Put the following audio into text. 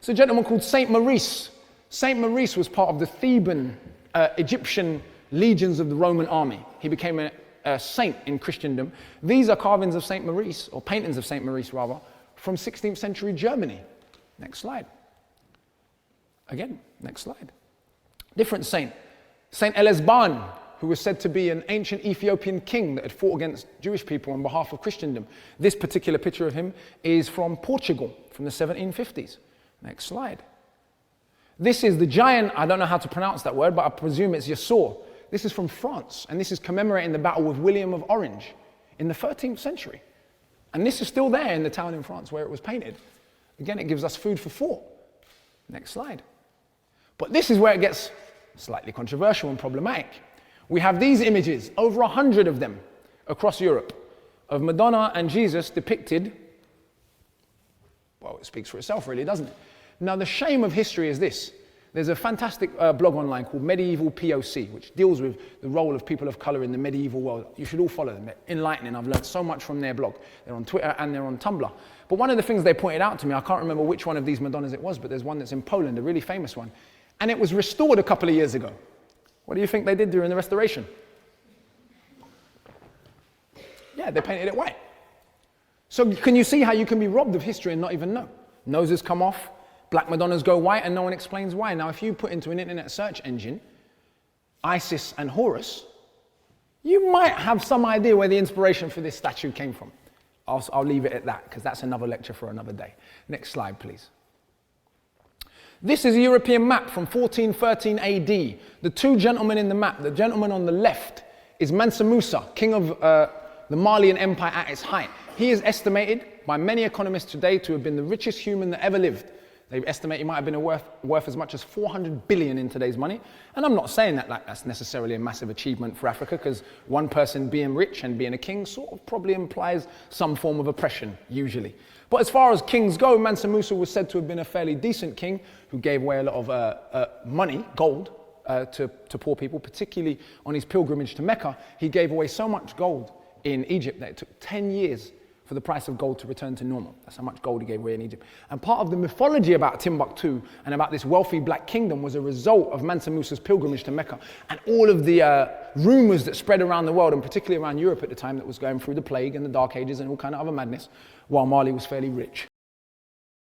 It's a gentleman called Saint Maurice. Saint Maurice was part of the Theban Egyptian legions of the Roman army. He became a saint in Christendom. These are carvings of Saint Maurice, or paintings of Saint Maurice rather, from 16th century Germany. Next slide. Again, next slide. Different saint. Saint Elesban, who was said to be an ancient Ethiopian king that had fought against Jewish people on behalf of Christendom. This particular picture of him is from Portugal, from the 1750s. Next slide. This is the giant, I don't know how to pronounce that word, but I presume it's Yasur. This is from France, and this is commemorating the battle with William of Orange in the 13th century. And this is still there in the town in France where it was painted. Again, it gives us food for thought. Next slide. But this is where it gets slightly controversial and problematic. We have these images, over 100 of them, across Europe, of Madonna and Jesus depicted. Well, it speaks for itself really, doesn't it? Now, the shame of history is this. There's a fantastic blog online called Medieval POC, which deals with the role of people of color in the medieval world. You should all follow them. They're enlightening. I've learned so much from their blog. They're on Twitter and they're on Tumblr. But one of the things they pointed out to me, I can't remember which one of these Madonnas it was, but there's one that's in Poland, a really famous one. And it was restored a couple of years ago. What do you think they did during the restoration? Yeah, they painted it white. So can you see how you can be robbed of history and not even know? Noses come off, black Madonnas go white, and no one explains why. Now, if you put into an internet search engine, Isis and Horus, you might have some idea where the inspiration for this statue came from. I'll leave it at that, because that's another lecture for another day. Next slide, please. This is a European map from 1413 AD. The two gentlemen in the map, the gentleman on the left is Mansa Musa, king of the Malian Empire at its height. He is estimated by many economists today to have been the richest human that ever lived. They estimate he might have been worth as much as 400 billion in today's money. And I'm not saying that that's necessarily a massive achievement for Africa, because one person being rich and being a king sort of probably implies some form of oppression, usually. But as far as kings go, Mansa Musa was said to have been a fairly decent king who gave away a lot of money, gold, to poor people, particularly on his pilgrimage to Mecca. He gave away so much gold in Egypt that it took 10 years for the price of gold to return to normal. That's how much gold he gave away in Egypt. And part of the mythology about Timbuktu and about this wealthy black kingdom was a result of Mansa Musa's pilgrimage to Mecca and all of the rumors that spread around the world, and particularly around Europe at the time, that was going through the plague and the Dark Ages and all kind of other madness, while Mali was fairly rich.